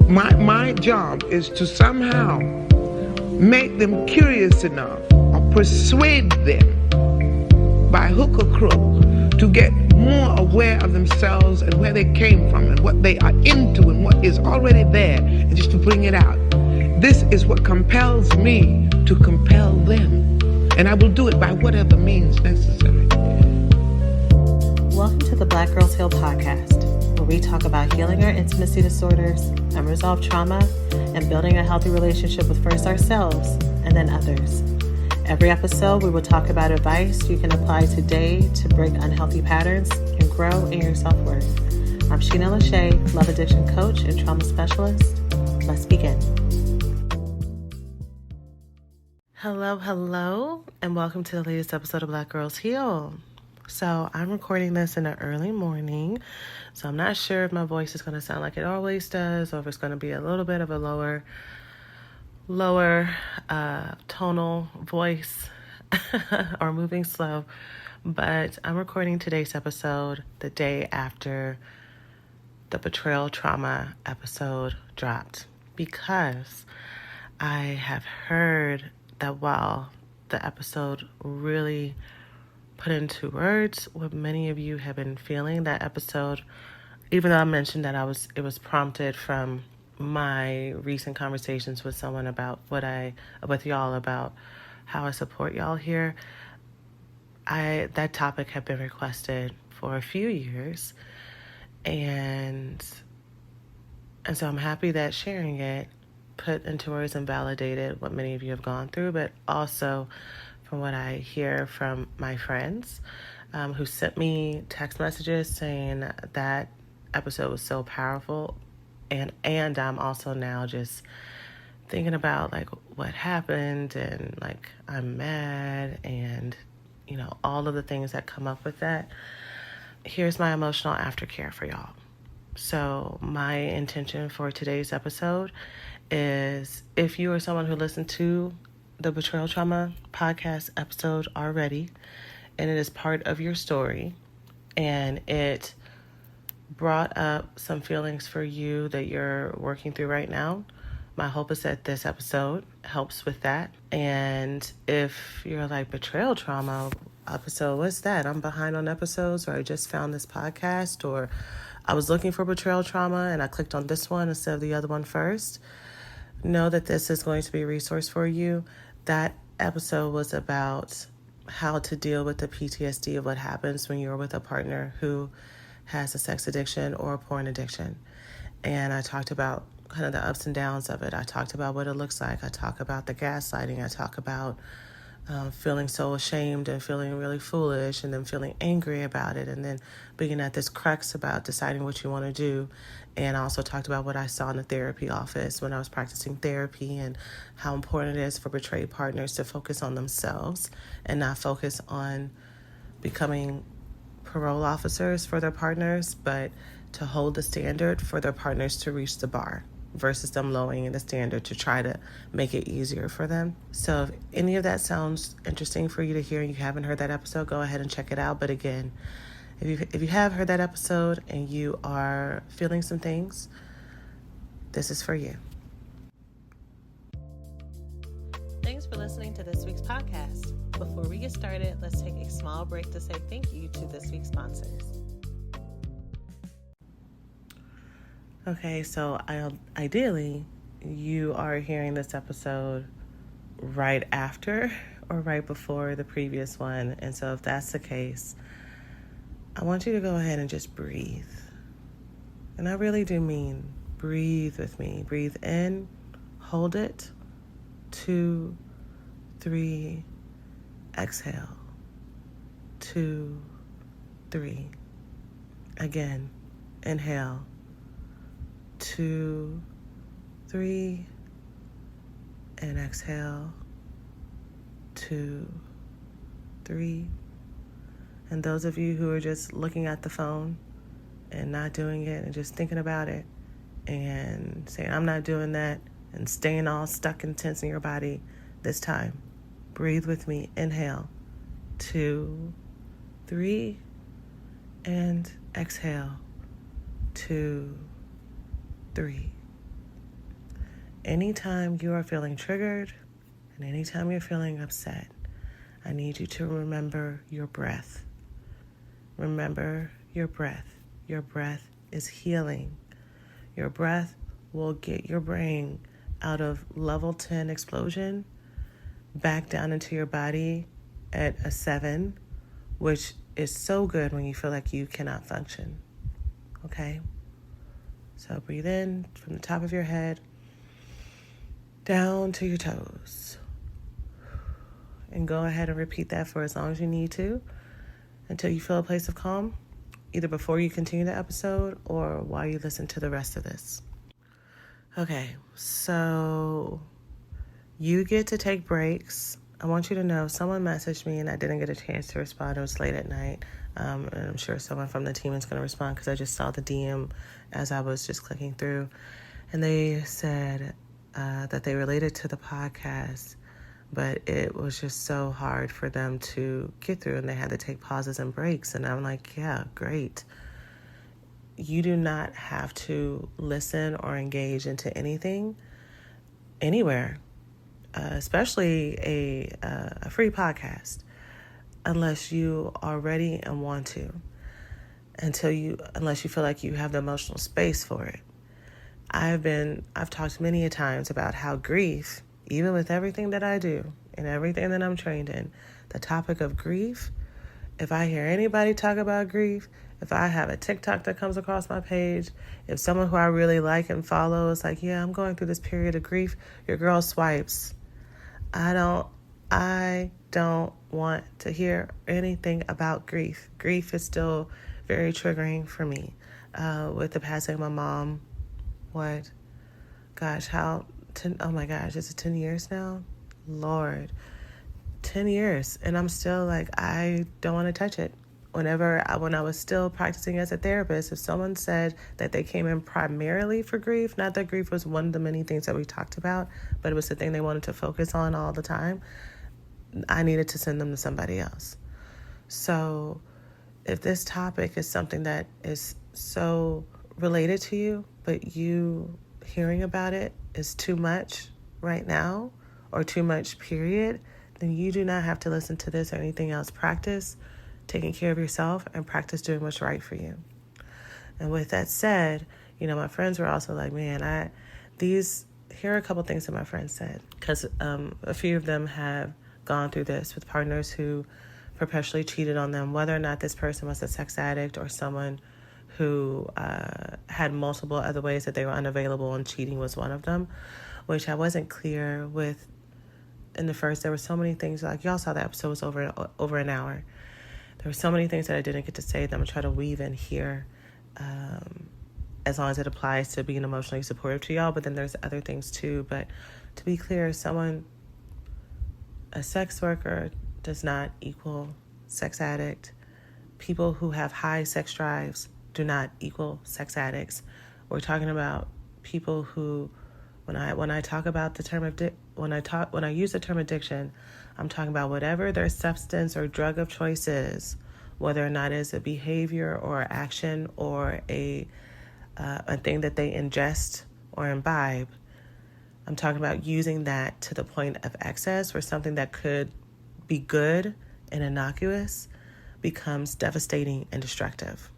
My job is to somehow make them curious enough or persuade them by hook or crook to get more aware of themselves and where they came from and what they are into and what is already there, and just to bring it out. This is what compels me to compel them, and I will do it by whatever means necessary. Welcome to the Black Girls Heal podcast, where we talk about healing our intimacy disorders, unresolved trauma, and building a healthy relationship with first ourselves and then others. Every episode, we will talk about advice you can apply today to break unhealthy patterns and grow in your self-worth. I'm Shena, love addiction coach and trauma specialist. Let's begin. Hello, and welcome to the latest episode of Black Girls Heal. So I'm recording this in the early morning, so I'm not sure if my voice is going to sound like it always does, or if it's going to be a little bit of a lower tonal voice or moving slow. But I'm recording today's episode the day after the Betrayal trauma episode dropped, because I have heard that while the episode really put into words what many of you have been feeling, that episode, even though I mentioned that it was prompted from my recent conversations with someone about with y'all about how I support y'all here, that topic had been requested for a few years, and so I'm happy that sharing it put into words and validated what many of you have gone through, but also from what I hear from my friends who sent me text messages saying that episode was so powerful. And I'm also now just thinking about like what happened, and like I'm mad, and all of the things that come up with that. Here's my emotional aftercare for y'all. So my intention for today's episode is, if you are someone who listened to the Betrayal Trauma podcast episode already, and it is part of your story, and it brought up some feelings for you that you're working through right now, my hope is that this episode helps with that. And if you're like, Betrayal Trauma episode, what's that? I'm behind on episodes, or I just found this podcast, or I was looking for Betrayal Trauma and I clicked on this one instead of the other one first, know that this is going to be a resource for you. That episode was about how to deal with the PTSD of what happens when you're with a partner who has a sex addiction or a porn addiction. And I talked about kind of the ups and downs of it. I talked about what it looks like. I talk about the gaslighting. I talk about feeling so ashamed and feeling really foolish, and then feeling angry about it, and then being at this crux about deciding what you want to do. And I also talked about what I saw in the therapy office when I was practicing therapy, and how important it is for betrayed partners to focus on themselves and not focus on becoming parole officers for their partners, but to hold the standard for their partners to reach the bar, versus them lowering the standard to try to make it easier for them. So if any of that sounds interesting for you to hear and you haven't heard that episode, go ahead and check it out. But again, if you have heard that episode and you are feeling some things, this is for you. Thanks for listening to this week's podcast. Before we get started, let's take a small break to say thank you to this week's sponsors. Okay, so ideally, you are hearing this episode right after or right before the previous one. And so if that's the case, I want you to go ahead and just breathe. And I really do mean breathe with me. Breathe in, hold it, 2, 3, exhale, 2, 3. Again, inhale, 2, 3, and exhale, 2, 3. And those of you who are just looking at the phone and not doing it and just thinking about it and saying, I'm not doing that, and staying all stuck and tense in your body, this time, breathe with me. Inhale, 2, 3, and exhale, 2, 3. anytime you are feeling triggered and anytime you're feeling upset, I need you to remember your breath. Remember your breath. Your breath is healing. Your breath will get your brain out of level 10 explosion back down into your body at a 7, which is so good when you feel like you cannot function. Okay? So breathe in from the top of your head down to your toes. And go ahead and repeat that for as long as you need to until you feel a place of calm, either before you continue the episode or while you listen to the rest of this. Okay, so you get to take breaks. I want you to know someone messaged me and I didn't get a chance to respond. It was late at night. And I'm sure someone from the team is going to respond because I just saw the DM as I was just clicking through. And they said that they related to the podcast, but it was just so hard for them to get through and they had to take pauses and breaks. And I'm like, yeah, great. You do not have to listen or engage into anything, anywhere, especially a free podcast, unless you are ready and want to, unless you feel like you have the emotional space for it. I've talked many a times about how grief, even with everything that I do and everything that I'm trained in, the topic of grief, if I hear anybody talk about grief, if I have a TikTok that comes across my page, if someone who I really like and follow is like, yeah, I'm going through this period of grief, your girl swipes. I don't want to hear anything about grief. Grief is still very triggering for me. With the passing of my mom, oh my gosh, is it 10 years now? Lord, 10 years. And I'm still like, I don't want to touch it. When I was still practicing as a therapist, if someone said that they came in primarily for grief, not that grief was one of the many things that we talked about, but it was the thing they wanted to focus on all the time, I needed to send them to somebody else. So if this topic is something that is so related to you, but you hearing about it is too much right now or too much period, then you do not have to listen to this or anything else. Practice taking care of yourself and practice doing what's right for you. And with that said, my friends were also like, man, here are a couple things that my friends said, because a few of them have gone through this with partners who perpetually cheated on them, whether or not this person was a sex addict or someone who had multiple other ways that they were unavailable, and cheating was one of them, which I wasn't clear with in the first. There were so many things, like y'all saw the episode was over an hour. There were so many things that I didn't get to say that I'm going to try to weave in here, as long as it applies to being emotionally supportive to y'all. But then there's other things too. But to be clear, a sex worker does not equal sex addict. People who have high sex drives do not equal sex addicts. We're talking about people who, when I talk about the term when I use the term addiction, I'm talking about whatever their substance or drug of choice is, whether or not it's a behavior or action or a thing that they ingest or imbibe. I'm talking about using that to the point of excess, where something that could be good and innocuous becomes devastating and destructive.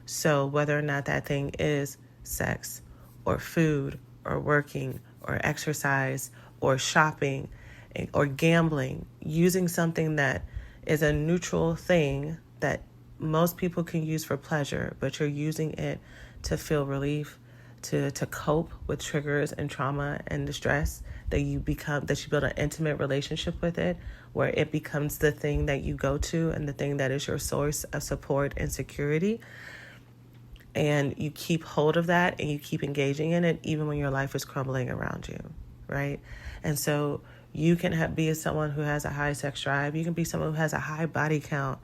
So whether or not that thing is sex or food or working or exercise or shopping or gambling, using something that is a neutral thing that most people can use for pleasure, but you're using it to feel relief, to cope with triggers and trauma and distress, that you build an intimate relationship with it, where it becomes the thing that you go to and the thing that is your source of support and security. And you keep hold of that and you keep engaging in it even when your life is crumbling around you, right? And so you can be someone who has a high sex drive. You can be someone who has a high body count,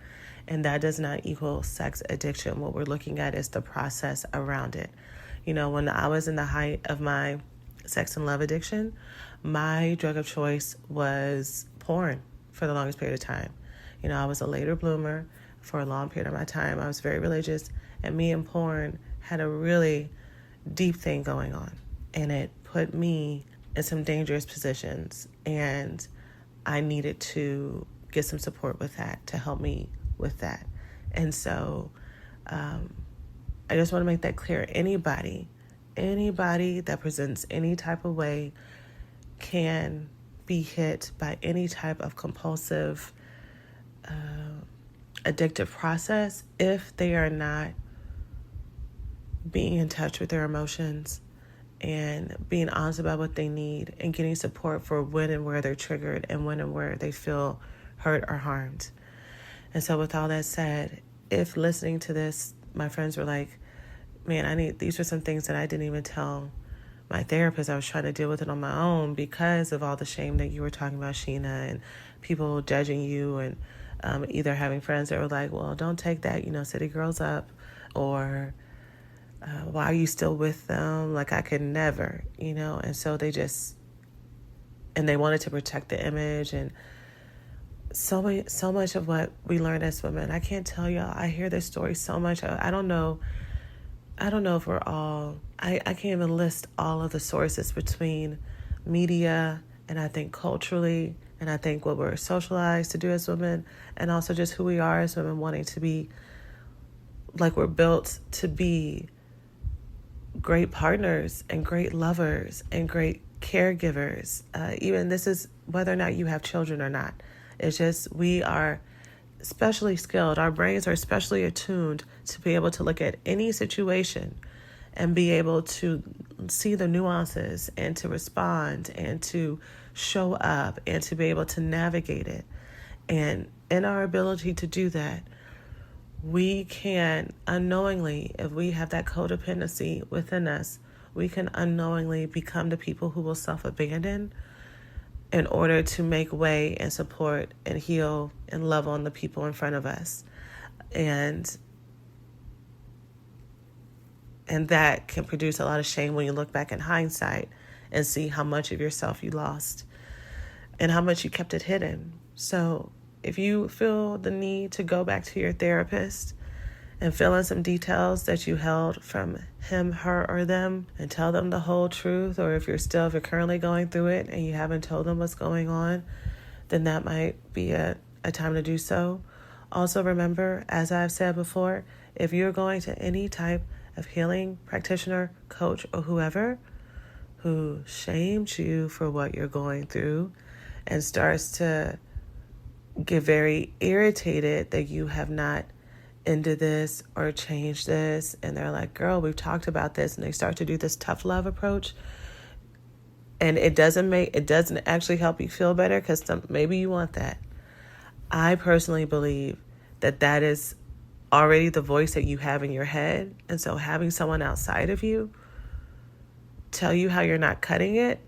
and that does not equal sex addiction. What we're looking at is the process around it. When I was in the height of my sex and love addiction, my drug of choice was porn for the longest period of time. I was a later bloomer for a long period of my time. I was very religious, and me and porn had a really deep thing going on, and it put me in some dangerous positions, and I needed to get some support with that to help me with that. And so I just want to make that clear. Anybody that presents any type of way can be hit by any type of compulsive, addictive process if they are not being in touch with their emotions and being honest about what they need and getting support for when and where they're triggered and when and where they feel hurt or harmed. And so with all that said, if listening to this, my friends were like, man, these are some things that I didn't even tell my therapist. I was trying to deal with it on my own because of all the shame that you were talking about, Shena, and people judging you, and either having friends that were like, well, don't take that, city girls up, or why are you still with them? Like, I could never, and so they wanted to protect the image, and so much of what we learn as women. I can't tell y'all, I hear this story so much. I don't know if we're all, I can't even list all of the sources between media and I think culturally, and I think what we're socialized to do as women, and also just who we are as women, wanting to be like we're built to be great partners and great lovers and great caregivers. Even this is whether or not you have children or not. It's just we are especially skilled. Our brains are especially attuned to be able to look at any situation and be able to see the nuances and to respond and to show up and to be able to navigate it. And in our ability to do that, we can unknowingly, if we have that codependency within us, we can unknowingly become the people who will self-abandon in order to make way and support and heal and love on the people in front of us. And that can produce a lot of shame when you look back in hindsight and see how much of yourself you lost and how much you kept it hidden. So if you feel the need to go back to your therapist and fill in some details that you held from him, her, or them, and tell them the whole truth, or if you're currently going through it and you haven't told them what's going on, then that might be a time to do so. Also remember, as I've said before, if you're going to any type of healing practitioner, coach, or whoever who shamed you for what you're going through and starts to get very irritated that you have not ended this or changed this, and they're like, girl, we've talked about this, and they start to do this tough love approach, and it doesn't actually help you feel better, because maybe you want that. I personally believe that is already the voice that you have in your head, and so having someone outside of you tell you how you're not cutting it,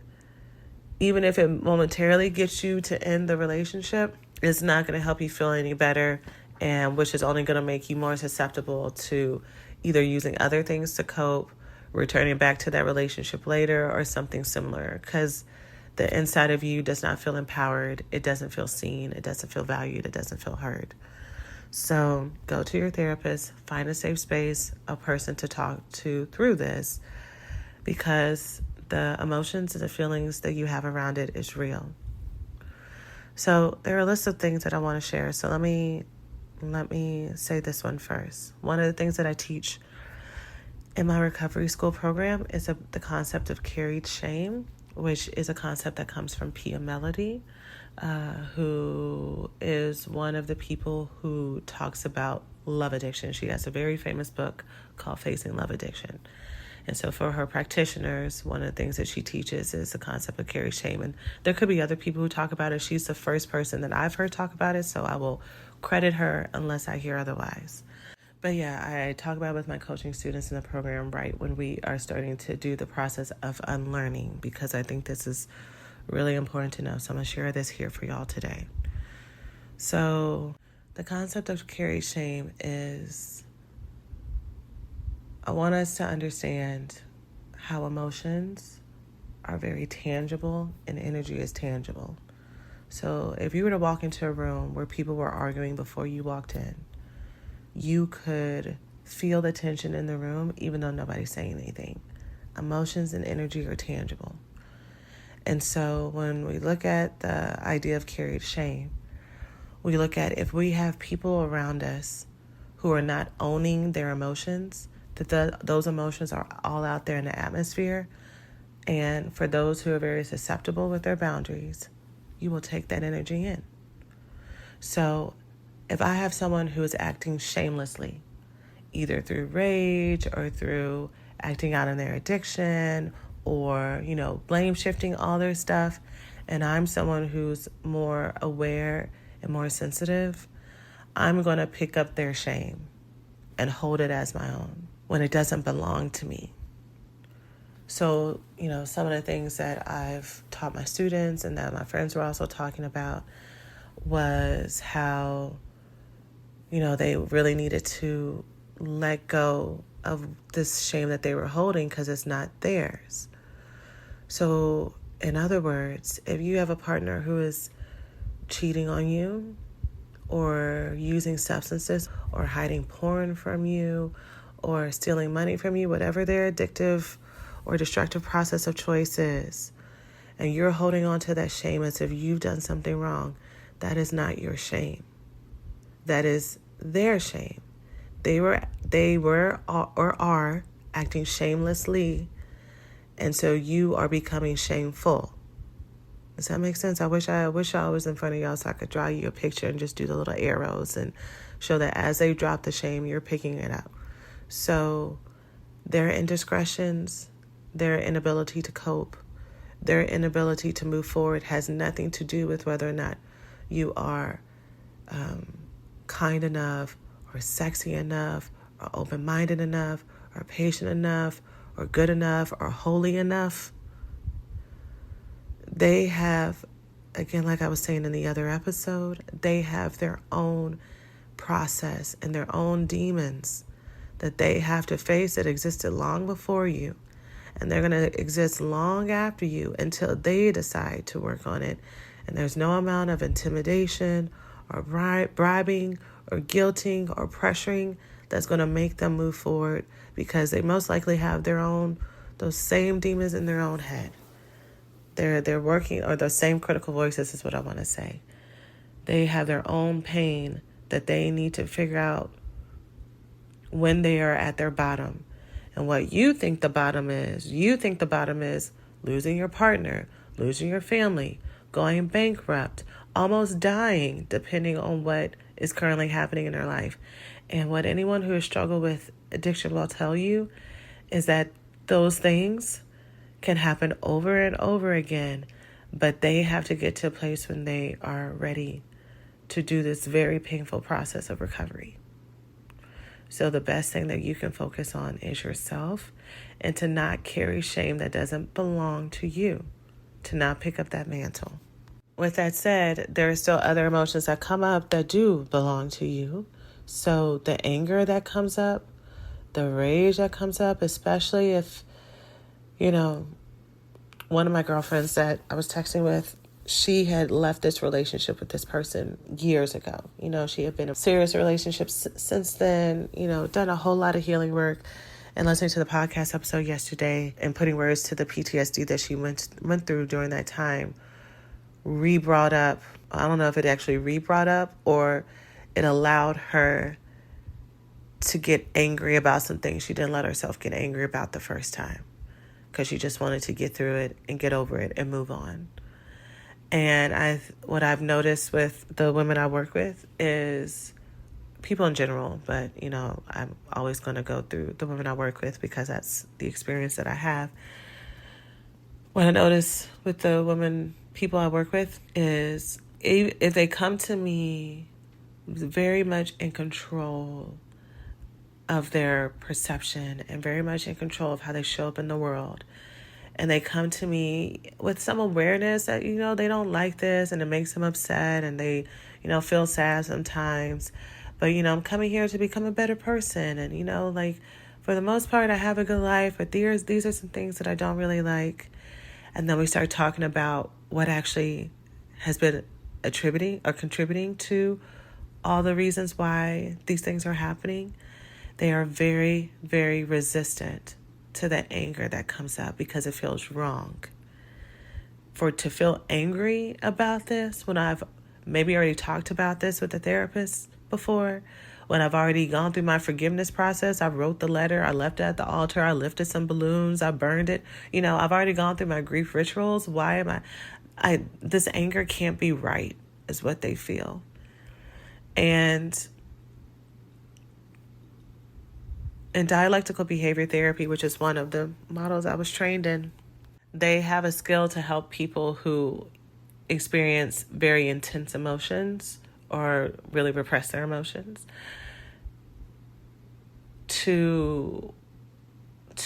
even if it momentarily gets you to end the relationship, is not going to help you feel any better, and which is only going to make you more susceptible to either using other things to cope, returning back to that relationship later, or something similar, because the inside of you does not feel empowered. It doesn't feel seen. It doesn't feel valued. It doesn't feel heard. So go to your therapist, find a safe space, a person to talk to through this, because the emotions and the feelings that you have around it is real. So there are a list of things that I want to share. So let me say this one first. One of the things that I teach in my recovery school program is the concept of carried shame, which is a concept that comes from Pia Melody, who is one of the people who talks about love addiction. She has a very famous book called Facing Love Addiction. And so for her practitioners, one of the things that she teaches is the concept of carried shame. And there could be other people who talk about it. She's the first person that I've heard talk about it, so I will credit her unless I hear otherwise. But yeah, I talk about it with my coaching students in the program right when we are starting to do the process of unlearning, because I think this is really important to know. So I'm going to share this here for y'all today. So the concept of carried shame is, I want us to understand how emotions are very tangible and energy is tangible. So if you were to walk into a room where people were arguing before you walked in, you could feel the tension in the room even though nobody's saying anything. Emotions and energy are tangible. And so when we look at the idea of carried shame, we look at if we have people around us who are not owning their emotions, that those emotions are all out there in the atmosphere. And for those who are very susceptible with their boundaries, you will take that energy in. So if I have someone who is acting shamelessly, either through rage or through acting out on their addiction or, blame shifting all their stuff, and I'm someone who's more aware and more sensitive, I'm going to pick up their shame and hold it as my own when it doesn't belong to me. So, some of the things that I've taught my students and that my friends were also talking about was how, they really needed to let go of this shame that they were holding because it's not theirs. So, in other words, if you have a partner who is cheating on you or using substances or hiding porn from you or stealing money from you, whatever their addictive or destructive process of choice is, and you're holding on to that shame as if you've done something wrong, that is not your shame. That is their shame. They were or are acting shamelessly, and so you are becoming shameful. Does that make sense? I wish I was in front of y'all so I could draw you a picture and just do the little arrows and show that as they drop the shame, you're picking it up. So their indiscretions, their inability to cope, their inability to move forward has nothing to do with whether or not you are kind enough or sexy enough or open-minded enough or patient enough or good enough or holy enough. They have, again, like I was saying in the other episode, they have their own process and their own demons that they have to face that existed long before you. And they're going to exist long after you until they decide to work on it. And there's no amount of intimidation or bribing or guilting or pressuring that's going to make them move forward, because they most likely have those same demons in their own head. They're working, or the same critical voices is what I want to say. They have their own pain that they need to figure out when they are at their bottom. And what you think the bottom is losing your partner, losing your family, going bankrupt, almost dying, depending on what is currently happening in their life. And what anyone who has struggled with addiction will tell you is that those things can happen over and over again, but they have to get to a place when they are ready to do this very painful process of recovery. So the best thing that you can focus on is yourself, and to not carry shame that doesn't belong to you, to not pick up that mantle. With that said, there are still other emotions that come up that do belong to you. So the anger that comes up, the rage that comes up, especially if, one of my girlfriends that I was texting with, she had left this relationship with this person years ago. She had been in a serious relationship since then, done a whole lot of healing work, and listening to the podcast episode yesterday and putting words to the PTSD that she went through during that time, re-brought up, I don't know if it actually re-brought up or it allowed her to get angry about some things she didn't let herself get angry about the first time, because she just wanted to get through it and get over it and move on. And what I've noticed with the women I work with is people in general, but, I'm always going to go through the women I work with because that's the experience that I have. What I notice with the people I work with is if they come to me very much in control of their perception and very much in control of how they show up in the world, and they come to me with some awareness that, they don't like this and it makes them upset and they, feel sad sometimes. But, I'm coming here to become a better person. And, for the most part, I have a good life. But these are some things that I don't really like. And then we start talking about what actually has been contributing to all the reasons why these things are happening. They are very, very resistant to that anger that comes up because it feels wrong. to feel angry about this when I've maybe already talked about this with a therapist before, when I've already gone through my forgiveness process. I wrote the letter, I left it at the altar, I lifted some balloons, I burned it. I've already gone through my grief rituals. Why am I this anger can't be right, is what they feel. And in dialectical behavior therapy, which is one of the models I was trained in, they have a skill to help people who experience very intense emotions or really repress their emotions to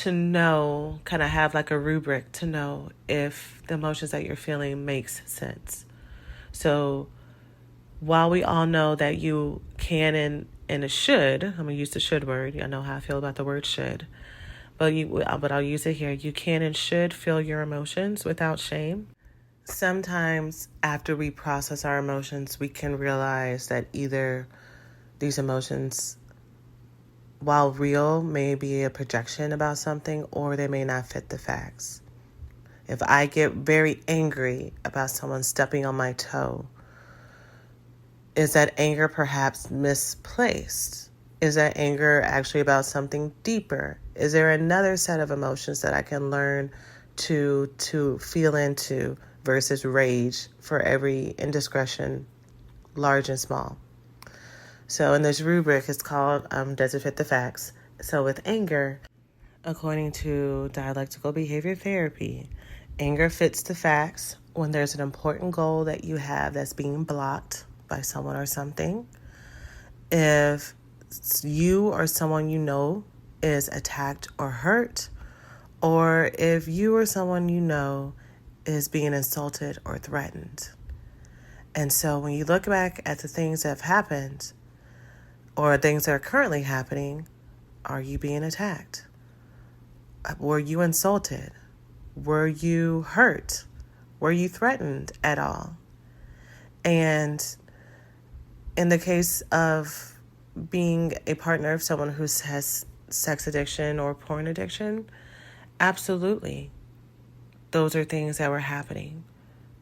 know, kind of have like a rubric to know if the emotions that you're feeling makes sense. So while we all know that you can and it should, I'm going to use the should word. I know how I feel about the word should. But I'll use it here. You can and should feel your emotions without shame. Sometimes after we process our emotions, we can realize that either these emotions, while real, may be a projection about something, or they may not fit the facts. If I get very angry about someone stepping on my toe, is that anger perhaps misplaced? Is that anger actually about something deeper? Is there another set of emotions that I can learn to feel into versus rage for every indiscretion, large and small? So in this rubric, it's called Does It Fit the Facts? So with anger, according to dialectical behavior therapy, anger fits the facts when there's an important goal that you have that's being blocked by someone or something. If you or someone you know is attacked or hurt, or if you or someone you know is being insulted or threatened. And so when you look back at the things that have happened or things that are currently happening, are you being attacked? Were you insulted? Were you hurt? Were you threatened at all? And in the case of being a partner of someone who has sex addiction or porn addiction, absolutely. Those are things that were happening.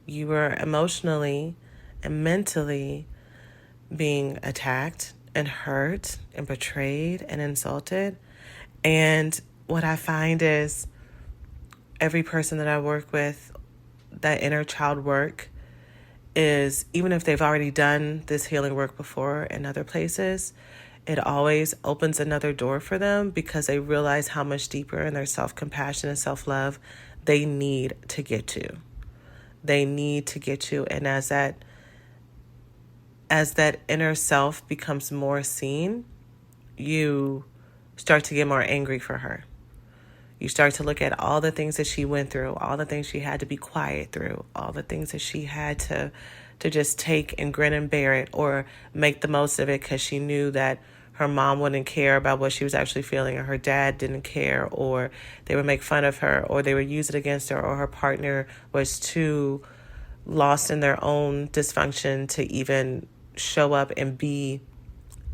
You were emotionally and mentally being attacked and hurt and betrayed and insulted. And what I find is every person that I work with, that inner child work, is even if they've already done this healing work before in other places, it always opens another door for them because they realize how much deeper in their self-compassion and self-love they need to get to. They need to get to. And as that inner self becomes more seen, you start to get more angry for her. You start to look at all the things that she went through, all the things she had to be quiet through, all the things that she had to just take and grin and bear it or make the most of it because she knew that her mom wouldn't care about what she was actually feeling, or her dad didn't care, or they would make fun of her, or they would use it against her, or her partner was too lost in their own dysfunction to even show up and be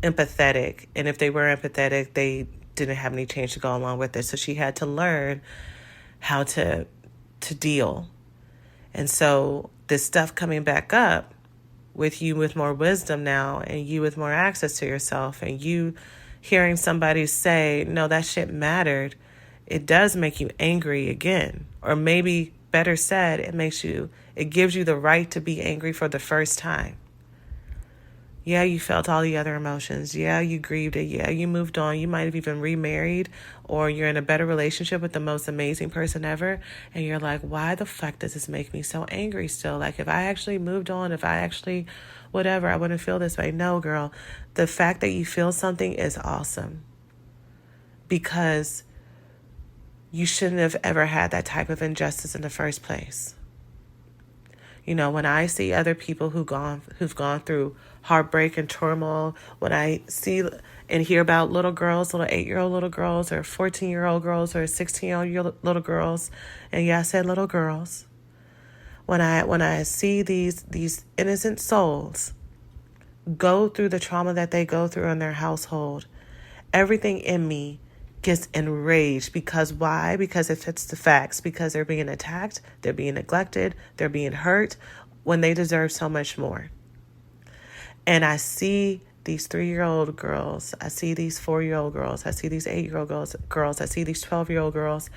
empathetic. And if they were empathetic, they didn't have any change to go along with it. So she had to learn how to deal. And so this stuff coming back up with you with more wisdom now, and you with more access to yourself, and you hearing somebody say, no, that shit mattered, it does make you angry again. Or maybe better said, it gives you the right to be angry for the first time. Yeah, you felt all the other emotions. Yeah, you grieved it. Yeah, you moved on. You might have even remarried, or you're in a better relationship with the most amazing person ever. And you're like, why the fuck does this make me so angry still? Like, if I actually moved on, if I actually whatever, I wouldn't feel this way. No, girl. The fact that you feel something is awesome, because you shouldn't have ever had that type of injustice in the first place. When I see other people who've gone through heartbreak and turmoil, when I see and hear about little girls, little 8-year-old little girls, or 14-year-old girls, or 16-year-old little girls, and yeah, I said little girls. When I see these innocent souls go through the trauma that they go through in their household, everything in me gets enraged. Because why? Because it fits the facts. Because they're being attacked, they're being neglected, they're being hurt when they deserve so much more. And I see these 3-year-old girls, I see these 4-year-old girls, I see these 8-year-old girls, I see these 12-year-old girls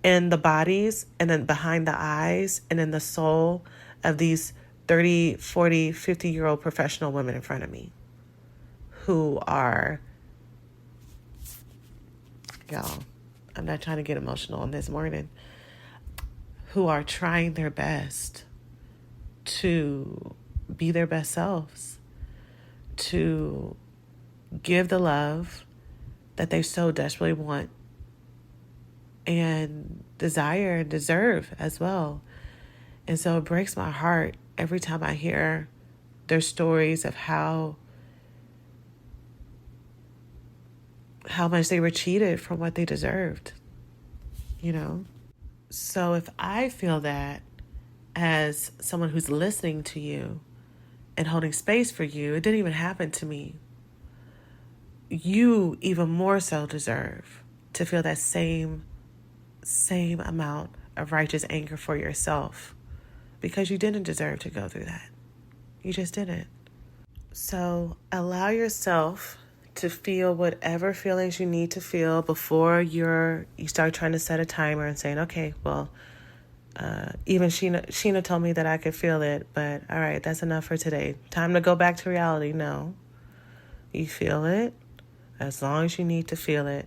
in the bodies and then behind the eyes and in the soul of these 30, 40, 50-year-old professional women in front of me who are, y'all, I'm not trying to get emotional on this morning, who are trying their best to be their best selves, to give the love that they so desperately want and desire and deserve as well. And so it breaks my heart every time I hear their stories of how much they were cheated from what they deserved, you know? So if I feel that as someone who's listening to you and holding space for you, it didn't even happen to me. You even more so deserve to feel that same amount of righteous anger for yourself, because you didn't deserve to go through that. You just didn't. So allow yourself to feel whatever feelings you need to feel before you start trying to set a timer and saying, okay, well, even Shena told me that I could feel it, but all right, that's enough for today. Time to go back to reality. No, you feel it as long as you need to feel it.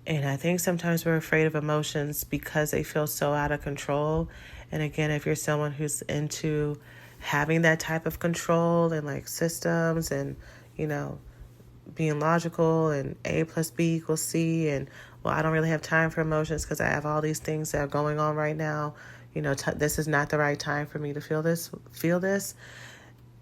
And I think sometimes we're afraid of emotions because they feel so out of control. And again, if you're someone who's into having that type of control and like systems and, you know, being logical and A plus B equals C, and well, I don't really have time for emotions because I have all these things that are going on right now. You know, this is not the right time for me to feel this.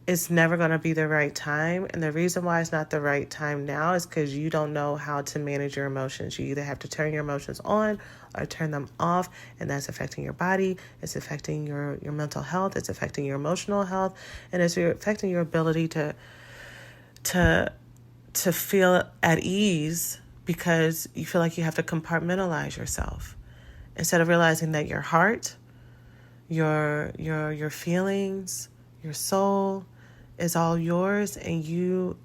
It's never going to be the right time. And the reason why it's not the right time now is because you don't know how to manage your emotions. You either have to turn your emotions on or turn them off, and that's affecting your body. It's affecting your mental health. It's affecting your emotional health, and it's affecting your ability to feel at ease, because you feel like you have to compartmentalize yourself instead of realizing that your heart, your feelings, your soul is all yours, and you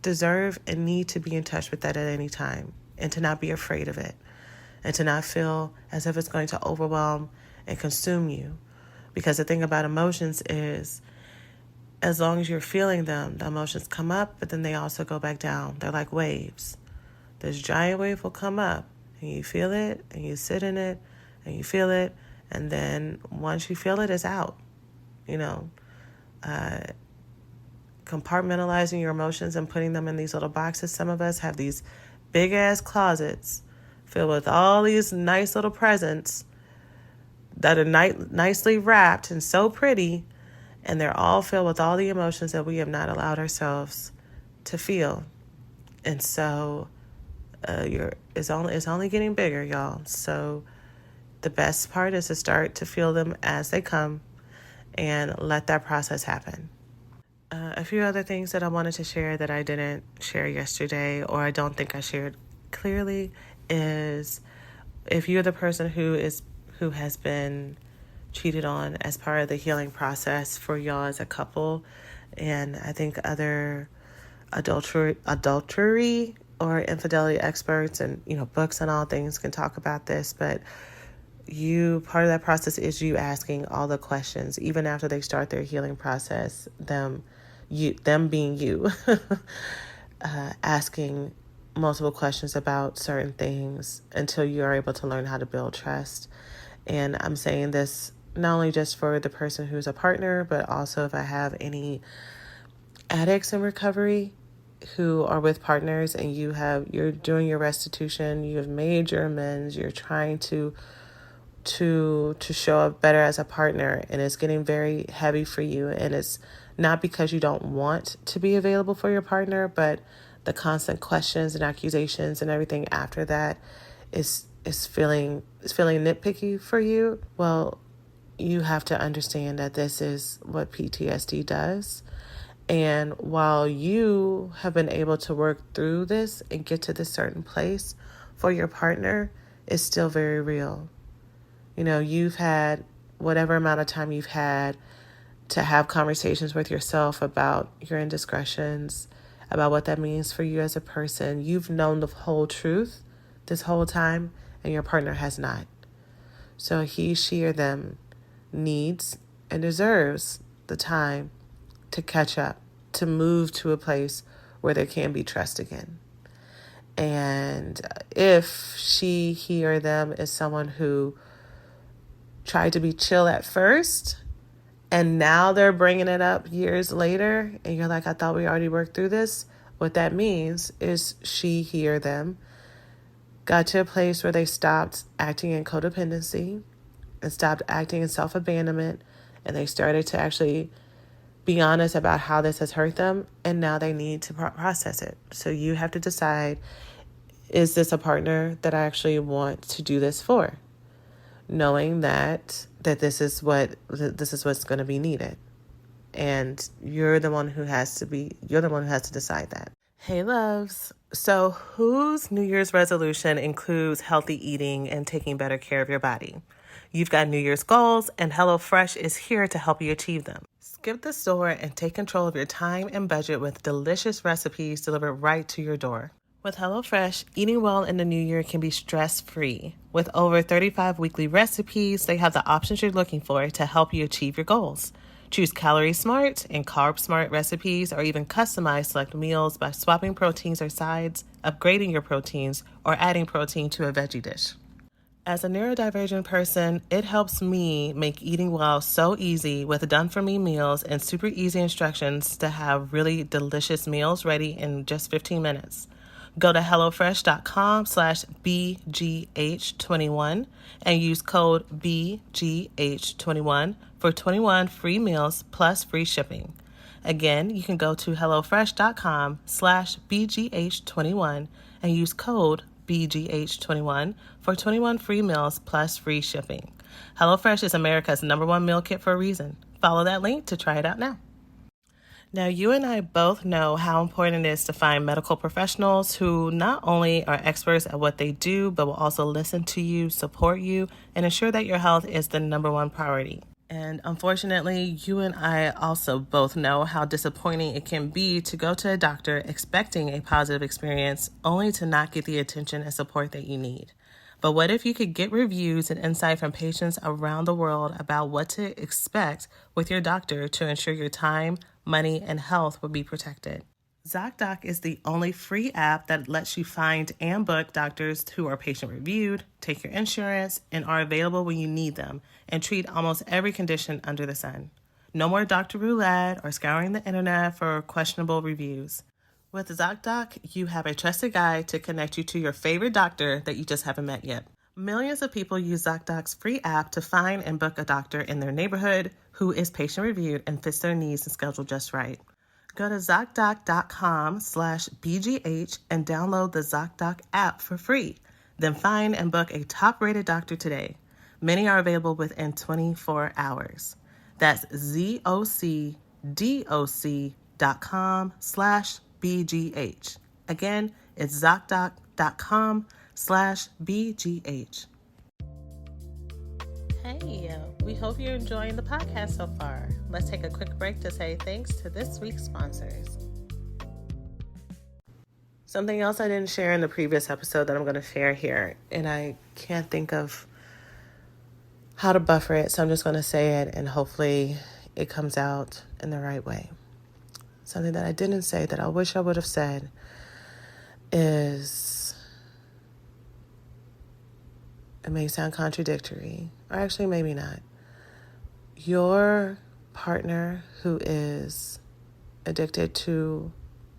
deserve and need to be in touch with that at any time, and to not be afraid of it, and to not feel as if it's going to overwhelm and consume you. Because the thing about emotions is, as long as you're feeling them, the emotions come up, but then they also go back down. They're like waves. This giant wave will come up, and you feel it, and you sit in it, and you feel it, and then once you feel it, it's out. You know, compartmentalizing your emotions and putting them in these little boxes. Some of us have these big ass closets filled with all these nice little presents that are nicely wrapped and so pretty, and they're all filled with all the emotions that we have not allowed ourselves to feel. And so it's only getting bigger, y'all. So the best part is to start to feel them as they come and let that process happen. A few other things that I wanted to share that I didn't share yesterday, or I don't think I shared clearly, is if you're the person who has been cheated on as part of the healing process for y'all as a couple, and I think other adultery or infidelity experts and, you know, books and all things can talk about this, but part of that process is you asking all the questions, even after they start their healing process, them being you, asking multiple questions about certain things until you are able to learn how to build trust. And I'm saying this not only just for the person who's a partner, but also if I have any addicts in recovery who are with partners and you're doing your restitution, you have made your amends, you're trying to show up better as a partner, and it's getting very heavy for you, and it's not because you don't want to be available for your partner, but the constant questions and accusations and everything after that is feeling nitpicky for you. Well, you have to understand that this is what PTSD does. And while you have been able to work through this and get to this certain place, for your partner is still very real. You've had whatever amount of time you've had to have conversations with yourself about your indiscretions, about what that means for you as a person. You've known the whole truth this whole time, and your partner has not. So he, she, or them needs and deserves the time to catch up, to move to a place where there can be trust again. And if she, he, or them is someone who tried to be chill at first, and now they're bringing it up years later, and you're like, I thought we already worked through this. What that means is she, he, or them got to a place where they stopped acting in codependency and stopped acting in self-abandonment, and they started to actually be honest about how this has hurt them, and now they need to process it. So you have to decide, is this a partner that I actually want to do this for? Knowing that this is what's going to be needed. And you're the one who has to decide that. Hey loves. So whose New Year's resolution includes healthy eating and taking better care of your body? You've got New Year's goals, and HelloFresh is here to help you achieve them. Skip the store and take control of your time and budget with delicious recipes delivered right to your door. With HelloFresh, eating well in the new year can be stress-free. With over 35 weekly recipes, they have the options you're looking for to help you achieve your goals. Choose Calorie Smart and Carb Smart recipes, or even customize select meals by swapping proteins or sides, upgrading your proteins, or adding protein to a veggie dish. As a neurodivergent person, it helps me make eating well so easy with done-for-me meals and super easy instructions to have really delicious meals ready in just 15 minutes. Go to HelloFresh.com/BGH21 and use code BGH21 for 21 free meals plus free shipping. Again, you can go to HelloFresh.com/BGH21 and use code BGH21 for 21 free meals plus free shipping. HelloFresh is America's #1 meal kit for a reason. Follow that link to try it out now. Now, you and I both know how important it is to find medical professionals who not only are experts at what they do, but will also listen to you, support you, and ensure that your health is the #1 priority. And unfortunately, you and I also both know how disappointing it can be to go to a doctor expecting a positive experience only to not get the attention and support that you need. But what if you could get reviews and insight from patients around the world about what to expect with your doctor to ensure your time, money, and health will be protected? ZocDoc is the only free app that lets you find and book doctors who are patient-reviewed, take your insurance, and are available when you need them, and treat almost every condition under the sun. No more doctor roulette or scouring the internet for questionable reviews. With ZocDoc, you have a trusted guide to connect you to your favorite doctor that you just haven't met yet. Millions of people use ZocDoc's free app to find and book a doctor in their neighborhood who is patient-reviewed and fits their needs and schedule just right. Go to ZocDoc.com/BGH and download the ZocDoc app for free. Then find and book a top-rated doctor today. Many are available within 24 hours. That's ZocDoc.com/BGH. Again, it's ZocDoc.com/BGH. Hey, we hope you're enjoying the podcast so far. Let's take a quick break to say thanks to this week's sponsors. Something else I didn't share in the previous episode that I'm going to share here, and I can't think of how to buffer it, so I'm just going to say it, and hopefully it comes out in the right way. Something that I didn't say that I wish I would have said is, it may sound contradictory, or actually maybe not. Your partner who is addicted to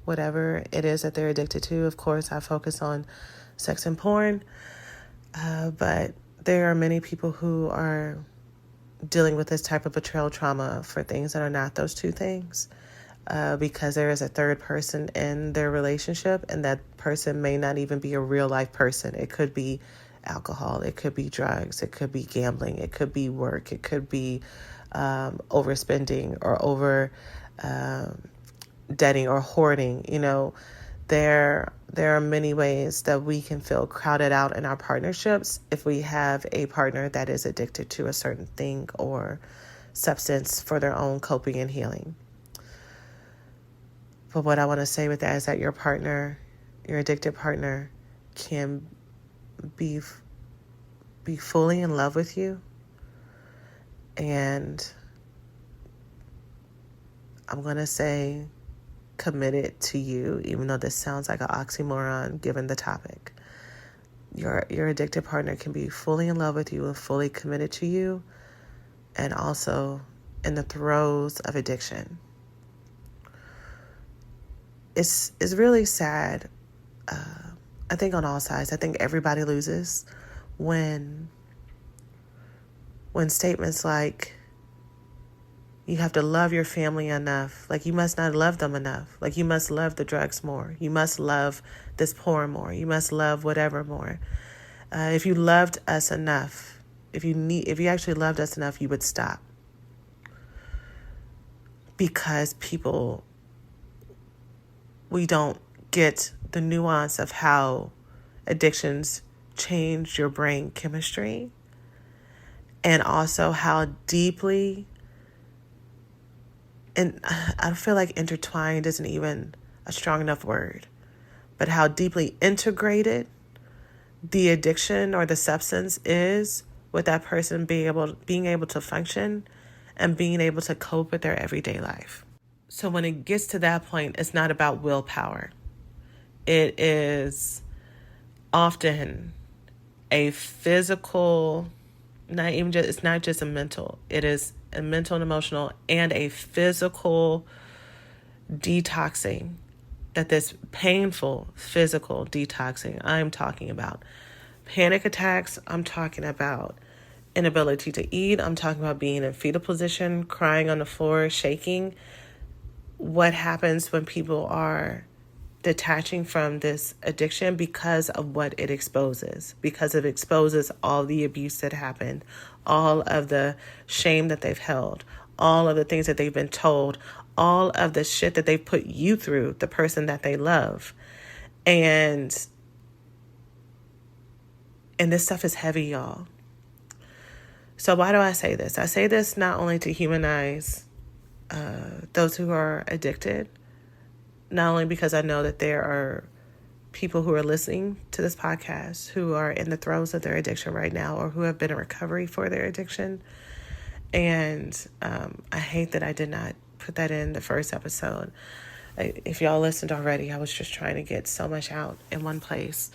whatever it is that they're addicted to, of course, I focus on sex and porn, but there are many people who are dealing with this type of betrayal trauma for things that are not those two things. Because there is a third person in their relationship, and that person may not even be a real life person. It could be alcohol, it could be drugs, it could be gambling, it could be work, it could be overspending or over debting or hoarding. there are many ways that we can feel crowded out in our partnerships if we have a partner that is addicted to a certain thing or substance for their own coping and healing. But what I want to say with that is that your partner, your addicted partner, can be fully in love with you, and I'm going to say committed to you, even though this sounds like an oxymoron given the topic. Your addicted partner can be fully in love with you and fully committed to you, and also in the throes of addiction. It's really sad. I think on all sides. I think everybody loses when statements like, you have to love your family enough. Like, you must not love them enough. Like, you must love the drugs more. You must love this porn more. You must love whatever more. If you loved us enough, if you actually loved us enough, you would stop. Because we don't get the nuance of how addictions change your brain chemistry, and also how deeply, and I feel like intertwined isn't even a strong enough word, but how deeply integrated the addiction or the substance is with that person being able to function and being able to cope with their everyday life. So when it gets to that point, it's not about willpower. It is often a physical, it's not just a mental. It is a mental and emotional and a physical detoxing, that this painful physical detoxing I'm talking about. Panic attacks, I'm talking about inability to eat, I'm talking about being in fetal position, crying on the floor, shaking. What happens when people are detaching from this addiction because of what it exposes, because it exposes all the abuse that happened, all of the shame that they've held, all of the things that they've been told, all of the shit that they've put you through, the person that they love. And this stuff is heavy, y'all. So why do I say this? I say this not only to humanize those who are addicted, not only because I know that there are people who are listening to this podcast who are in the throes of their addiction right now, or who have been in recovery for their addiction. And I hate that I did not put that in the first episode. If y'all listened already, I was just trying to get so much out in one place.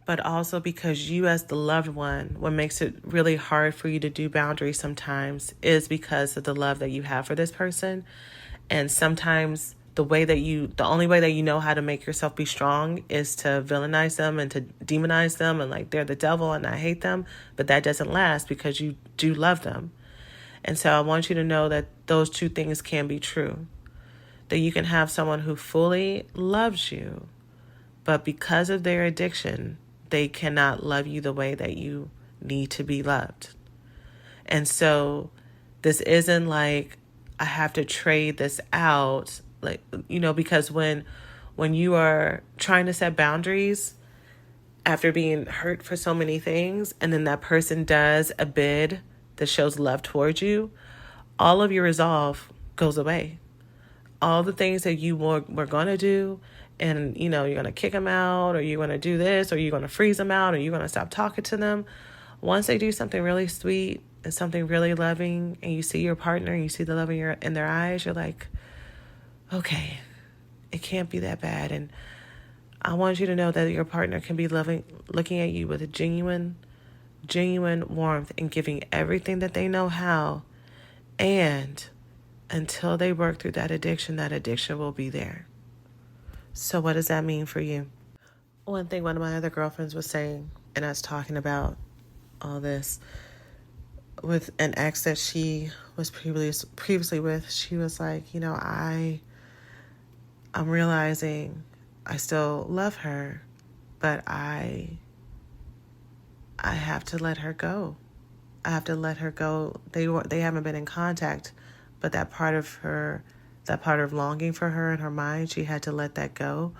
But also because you as the loved one, what makes it really hard for you to do boundaries sometimes is because of the love that you have for this person. And sometimes the only way that you know how to make yourself be strong is to villainize them and to demonize them and like they're the devil and I hate them. But that doesn't last because you do love them. And so I want you to know that those two things can be true. That you can have someone who fully loves you, but because of their addiction, they cannot love you the way that you need to be loved. And so this isn't like I have to trade this out, like, because when you are trying to set boundaries after being hurt for so many things, and then that person does a bid that shows love towards you, all of your resolve goes away. All the things that you were going to do, and, you're going to kick them out, or you're going to do this, or you're going to freeze them out, or you're going to stop talking to them. Once they do something really sweet and something really loving, and you see your partner, and you see the love in their eyes, you're like, okay, it can't be that bad. And I want you to know that your partner can be looking at you with a genuine warmth and giving everything that they know how. And until they work through that addiction will be there. So what does that mean for you? One thing one of my other girlfriends was saying, and I was talking about all this with an ex that she was previously with, she was like, I'm realizing I still love her, but I have to let her go. I have to let her go. They haven't been in contact, but that part of her that part of longing for her in her mind, she had to let that go,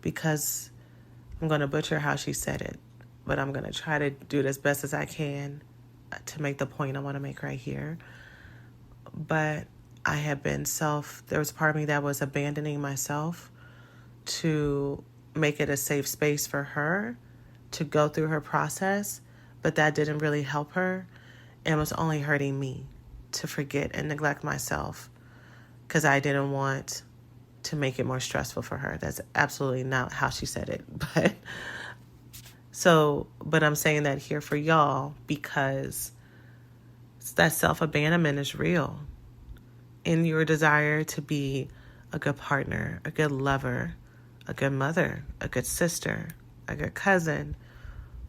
because I'm going to butcher how she said it, but I'm going to try to do it as best as I can to make the point I want to make right here. But I had been there was a part of me that was abandoning myself to make it a safe space for her to go through her process, but that didn't really help her and was only hurting me to forget and neglect myself because I didn't want to make it more stressful for her. That's absolutely not how she said it. But I'm saying that here for y'all because that self-abandonment is real. In your desire to be a good partner, a good lover, a good mother, a good sister, a good cousin,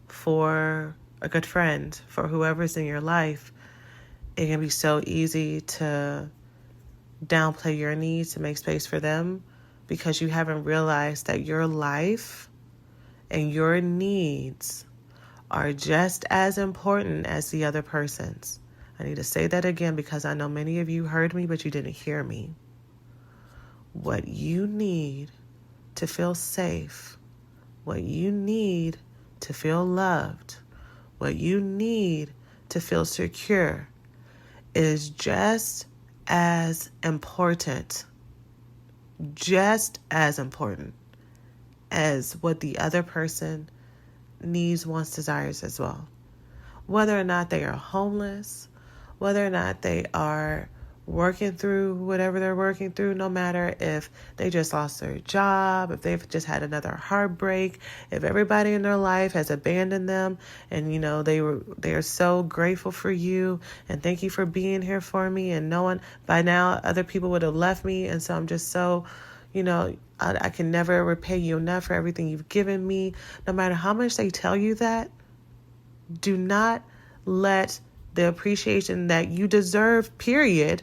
for a good friend, for whoever's in your life, it can be so easy to downplay your needs to make space for them because you haven't realized that your life and your needs are just as important as the other person's. I need to say that again because I know many of you heard me, but you didn't hear me. What you need to feel safe, what you need to feel loved, what you need to feel secure is just as important as what the other person needs, wants, desires as well. Whether or not they are homeless, whether or not they are working through whatever they're working through, no matter if they just lost their job, if they've just had another heartbreak, if everybody in their life has abandoned them and, they are so grateful for you and thank you for being here for me and no one, by now other people would have left me. And so I'm just so, I can never repay you enough for everything you've given me. No matter how much they tell you that, do not let the appreciation that you deserve, period.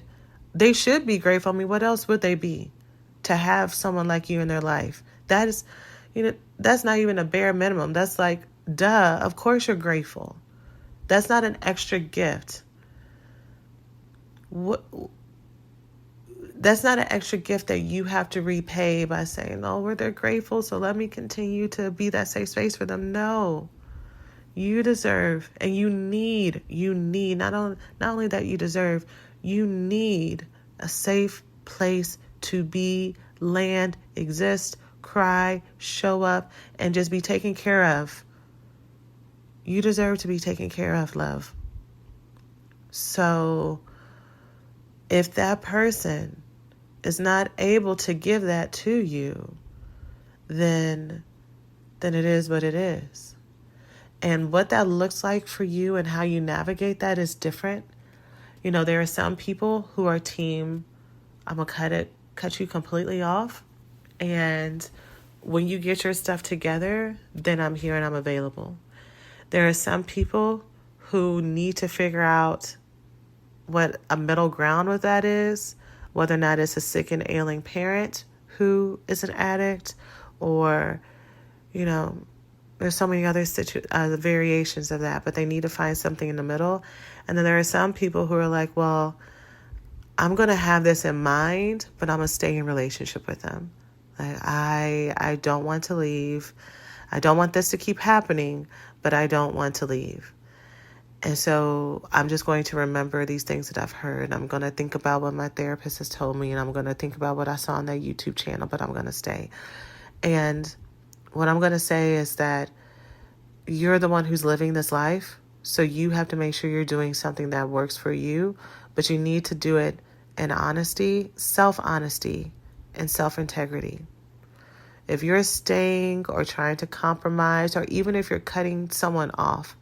They should be grateful. I mean, what else would they be to have someone like you in their life? That is, that's not even a bare minimum. That's like, duh, of course you're grateful. That's not an extra gift. That's not an extra gift that you have to repay by saying, oh, well, they're grateful, so let me continue to be that safe space for them. No. You deserve and you need, not only that you deserve, you need a safe place to be, land, exist, cry, show up, and just be taken care of. You deserve to be taken care of, love. So if that person is not able to give that to you, then it is what it is. And what that looks like for you and how you navigate that is different. There are some people who are team, I'm going to cut you completely off. And when you get your stuff together, then I'm here and I'm available. There are some people who need to figure out what a middle ground with that is, whether or not it's a sick and ailing parent who is an addict or, there's so many other variations of that, but they need to find something in the middle. And then there are some people who are like, well, I'm going to have this in mind, but I'm going to stay in relationship with them. Like, I don't want to leave. I don't want this to keep happening, but I don't want to leave. And so I'm just going to remember these things that I've heard. I'm going to think about what my therapist has told me, and I'm going to think about what I saw on that YouTube channel, but I'm going to stay. And what I'm going to say is that you're the one who's living this life, so you have to make sure you're doing something that works for you, but you need to do it in honesty, self-honesty, and self-integrity. If you're staying or trying to compromise, or even if you're cutting someone off,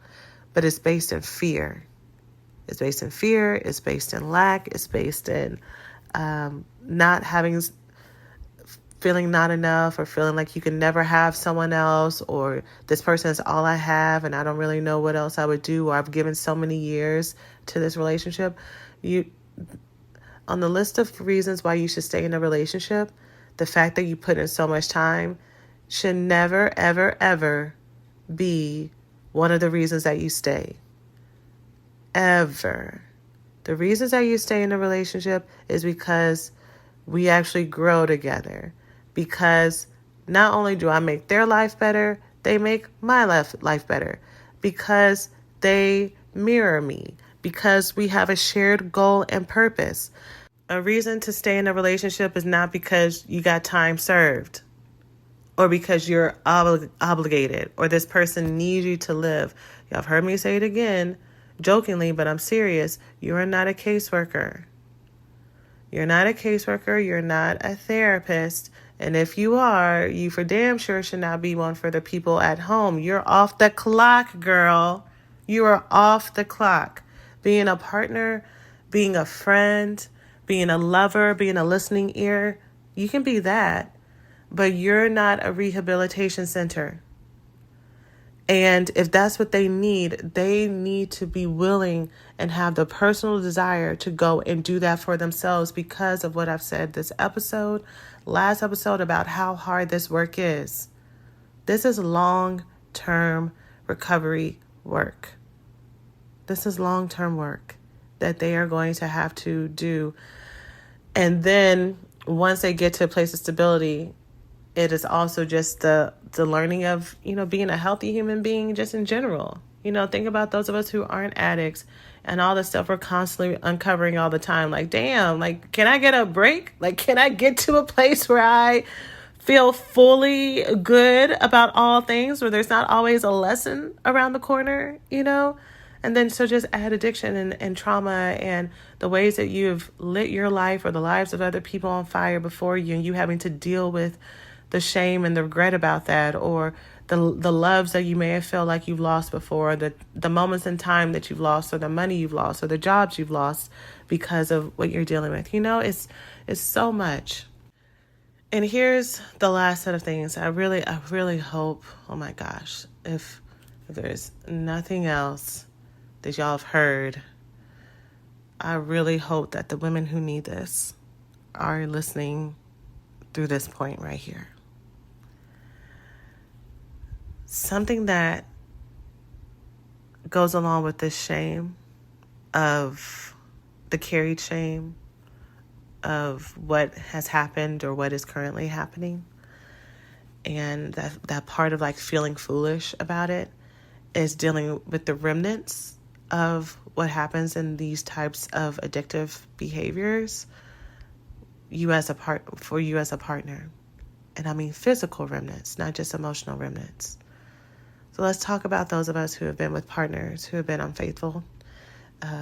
but it's based in fear. It's based in fear, it's based in lack, it's based in feeling not enough or feeling like you can never have someone else, or this person is all I have and I don't really know what else I would do, or I've given so many years to this relationship. On the list of reasons why you should stay in a relationship, the fact that you put in so much time should never, ever, ever be one of the reasons that you stay. Ever. The reasons that you stay in a relationship is because we actually grow together, because not only do I make their life better, they make my life better, because they mirror me, because we have a shared goal and purpose. A reason to stay in a relationship is not because you got time served, or because you're obligated, or this person needs you to live. Y'all have heard me say it again, jokingly, but I'm serious. You are not a caseworker. You're not a caseworker. You're not a therapist. And if you are, you for damn sure should not be one for the people at home. You're off the clock, girl. You are off the clock. Being a partner, being a friend, being a lover, being a listening ear, you can be that. But you're not a rehabilitation center. And if that's what they need to be willing and have the personal desire to go and do that for themselves, because of what I've said last episode about how hard this work is. This is long-term recovery work. This is long-term work that they are going to have to do. And then once they get to a place of stability, it is also just the learning of, being a healthy human being just in general. Think about those of us who aren't addicts and all the stuff we're constantly uncovering all the time. Like, damn, can I get a break? Can I get to a place where I feel fully good about all things, where there's not always a lesson around the corner, And then so just add addiction and trauma and the ways that you've lit your life or the lives of other people on fire before you, and you having to deal with the shame and the regret about that, or the loves that you may have felt like you've lost before, the moments in time that you've lost, or the money you've lost, or the jobs you've lost because of what you're dealing with. It's so much. And here's the last set of things. I really hope, oh my gosh, if there's nothing else that y'all have heard, I really hope that the women who need this are listening through this point right here. Something that goes along with this shame, of the carried shame of what has happened or what is currently happening, and that part of feeling foolish about it, is dealing with the remnants of what happens in these types of addictive behaviors for you as a partner. And I mean physical remnants, not just emotional remnants. So let's talk about those of us who have been with partners who have been unfaithful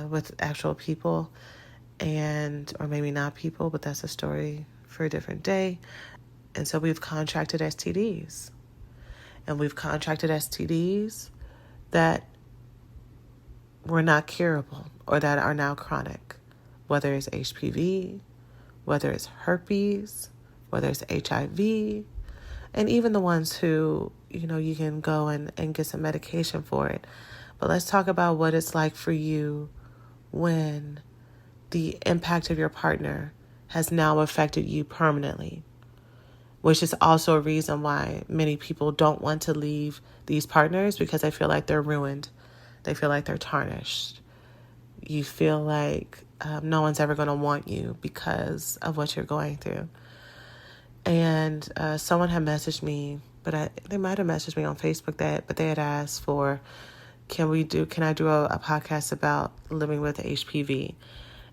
with actual people, or maybe not people, but that's a story for a different day. And so we've contracted STDs. And we've contracted STDs that were not curable, or that are now chronic, whether it's HPV, whether it's herpes, whether it's HIV, and even the ones who, you can go and get some medication for it. But let's talk about what it's like for you when the impact of your partner has now affected you permanently, which is also a reason why many people don't want to leave these partners, because they feel like they're ruined. They feel like they're tarnished. You feel like no one's ever going to want you because of what you're going through. And someone had messaged me, they might have messaged me on Facebook but they had asked for, can I do a podcast about living with HPV?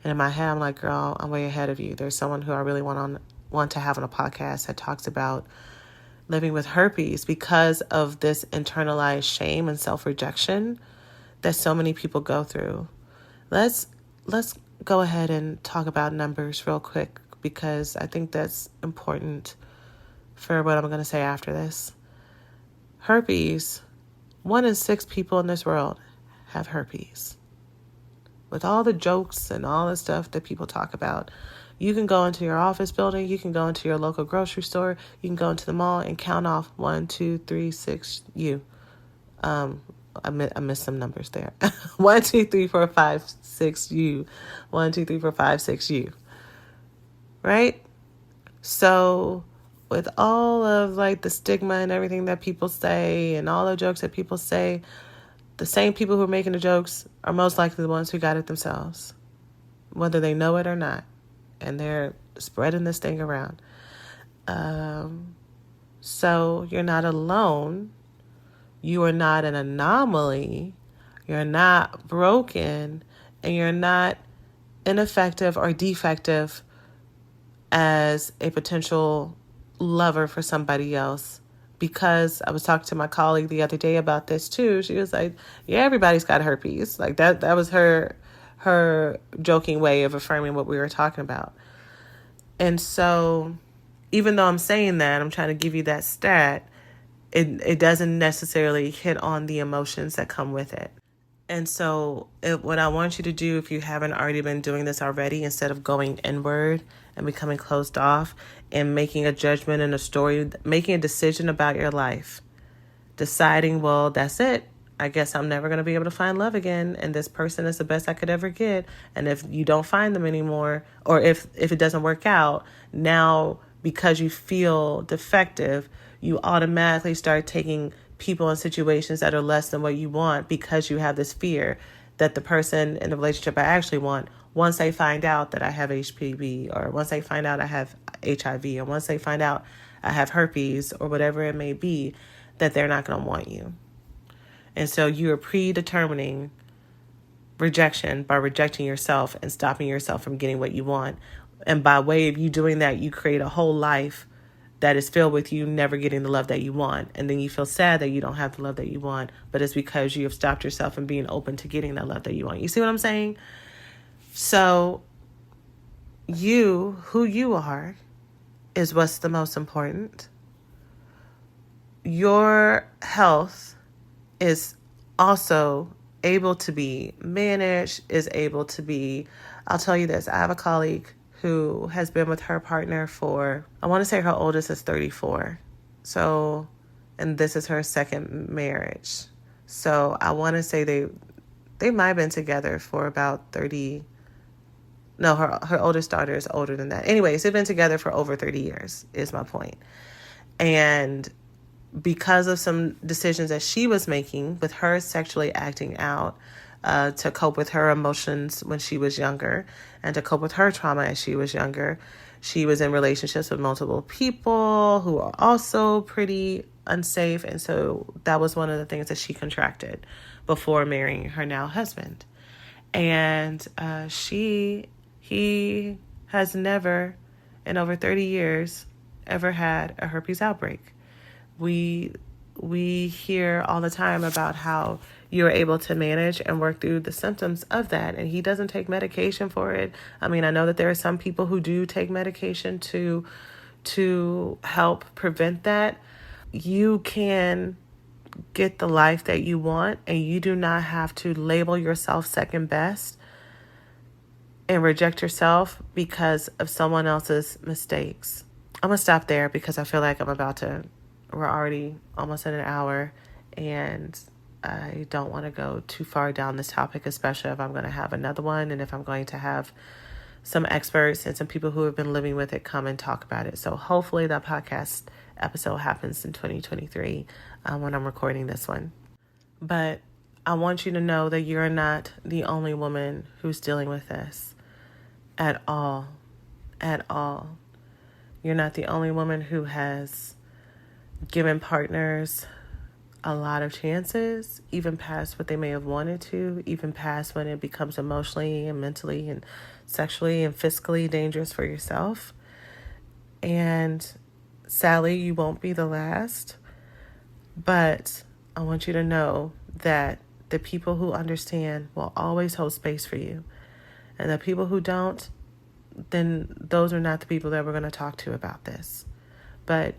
And in my head, I'm like, girl, I'm way ahead of you. There's someone who I really want to have on a podcast that talks about living with herpes, because of this internalized shame and self-rejection that so many people go through. Let's go ahead and talk about numbers real quick, because I think that's important for what I'm going to say after this. Herpes, 1 in 6 people in this world have herpes. With all the jokes and all the stuff that people talk about, you can go into your office building, you can go into your local grocery store, you can go into the mall and count off 1, 2, 3, 6 you. I missed some numbers there. 1, 2, 3, 4, 5, 6 you. 1, 2, 3, 4, 5, 6 you. Right? So with all of the stigma and everything that people say and all the jokes that people say, the same people who are making the jokes are most likely the ones who got it themselves, whether they know it or not. and they're spreading this thing around. So you're not alone. You are not an anomaly. You're not broken, and you're not ineffective or defective as a potential lover for somebody else. Because I was talking to my colleague the other day about this too. She was like, yeah, everybody's got herpes. Like that was her joking way of affirming what we were talking about. And so even though I'm saying that, I'm trying to give you that stat, it doesn't necessarily hit on the emotions that come with it. And so what I want you to do, if you haven't already been doing this already, instead of going inward and becoming closed off and making a judgment and a story, making a decision about your life, deciding, well, that's it. I guess I'm never going to be able to find love again. And this person is the best I could ever get. And if you don't find them anymore, or if it doesn't work out, now because you feel defective, you automatically start taking people in situations that are less than what you want because you have this fear that the person in the relationship I actually want, once they find out that I have HPV, or once they find out I have HIV, or once they find out I have herpes, or whatever it may be, that they're not going to want you. And so you're predetermining rejection by rejecting yourself and stopping yourself from getting what you want. And by way of you doing that, you create a whole life that is filled with you never getting the love that you want. And then you feel sad that you don't have the love that you want, but it's because you have stopped yourself from being open to getting that love that you want. You see what I'm saying? So who you are, is what's the most important. Your health is also able to be managed, is able to be, I'll tell you this, I have a colleague who has been with her partner for, I want to say her oldest is 34. So, and this is her second marriage. So I want to say they might have been together for about 30. No, her oldest daughter is older than that. Anyways, they've been together for over 30 years, is my point. And because of some decisions that she was making with her sexually acting out, to cope with her emotions when she was younger and to cope with her trauma as she was younger, she was in relationships with multiple people who are also pretty unsafe. And so that was one of the things that she contracted before marrying her now husband. And he has never, in over 30 years, ever had a herpes outbreak. We hear all the time about how you're able to manage and work through the symptoms of that. And he doesn't take medication for it. I mean, I know that there are some people who do take medication to help prevent that. You can get the life that you want, and you do not have to label yourself second best and reject yourself because of someone else's mistakes. I'm going to stop there because I feel like we're already almost at an hour, and I don't want to go too far down this topic, especially if I'm going to have another one and if I'm going to have some experts and some people who have been living with it come and talk about it. So hopefully that podcast episode happens in 2023 when I'm recording this one. But I want you to know that you're not the only woman who's dealing with this at all. At all. You're not the only woman who has given partners a lot of chances, even past what they may have wanted to, even past when it becomes emotionally and mentally and sexually and physically dangerous for yourself. And sadly, you won't be the last. But I want you to know that the people who understand will always hold space for you. And the people who don't, then those are not the people that we're going to talk to about this. But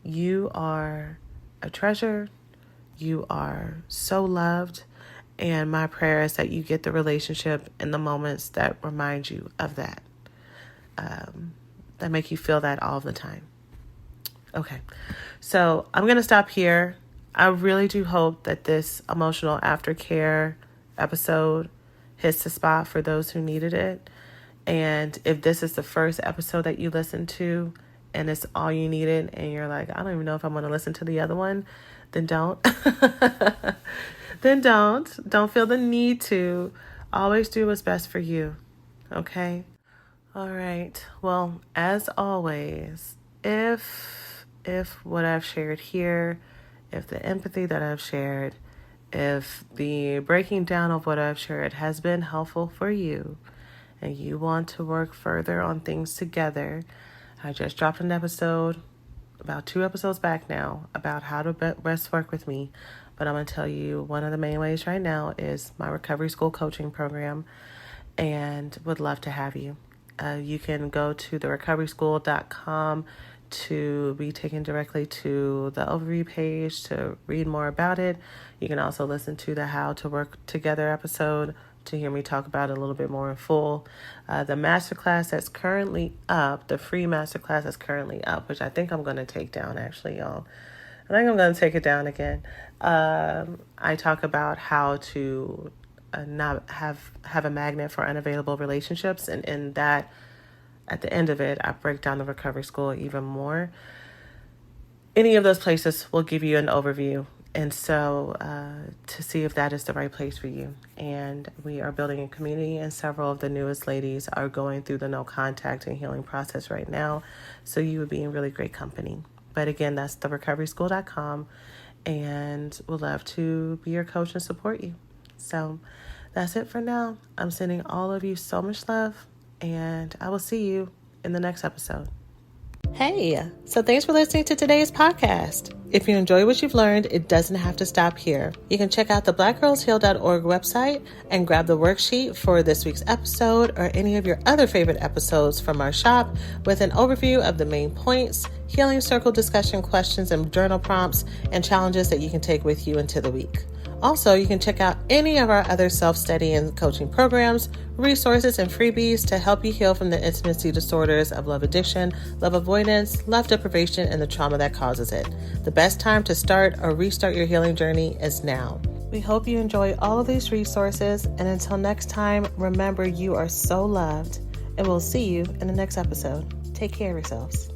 you are a treasure. You are so loved. And my prayer is that you get the relationship in the moments that remind you of that. That make you feel that all the time. Okay. So I'm going to stop here. I really do hope that this emotional aftercare episode hits the spot for those who needed it. And if this is the first episode that you listen to and it's all you needed and you're like, I don't even know if I'm going to listen to the other one, then don't. Then don't. Don't feel the need to. Always do what's best for you. Okay? All right. Well, as always, if what I've shared here, if the empathy that I've shared, if the breaking down of what I've shared has been helpful for you and you want to work further on things together, I just dropped an episode about 2 episodes back now about how to best work with me. But I'm going to tell you one of the main ways right now is my recovery school coaching program, and would love to have you. You can go to therecoveryschool.com to be taken directly to the overview page to read more about it. You can also listen to the How to Work Together episode to hear me talk about it a little bit more in full. The masterclass that's currently up, the free masterclass that's currently up, which I think I'm going to take down actually, y'all. I think I'm going to take it down again. I talk about how to not have a magnet for unavailable relationships, and in that, at the end of it, I break down the recovery school even more. Any of those places will give you an overview, and so to see if that is the right place for you. And we are building a community, and several of the newest ladies are going through the no contact and healing process right now, so you would be in really great company. But again, that's therecoveryschool.com, and we'd love to be your coach and support you. So that's it for now. I'm sending all of you so much love, and I will see you in the next episode. Hey, so thanks for listening to today's podcast. If you enjoy what you've learned, it doesn't have to stop here. You can check out the blackgirlsheal.org website and grab the worksheet for this week's episode or any of your other favorite episodes from our shop with an overview of the main points, healing circle discussion questions and journal prompts, and challenges that you can take with you into the week. Also, you can check out any of our other self-study and coaching programs, resources, and freebies to help you heal from the intimacy disorders of love addiction, love avoidance, love deprivation, and the trauma that causes it. The best time to start or restart your healing journey is now. We hope you enjoy all of these resources, and until next time, remember you are so loved, and we'll see you in the next episode. Take care of yourselves.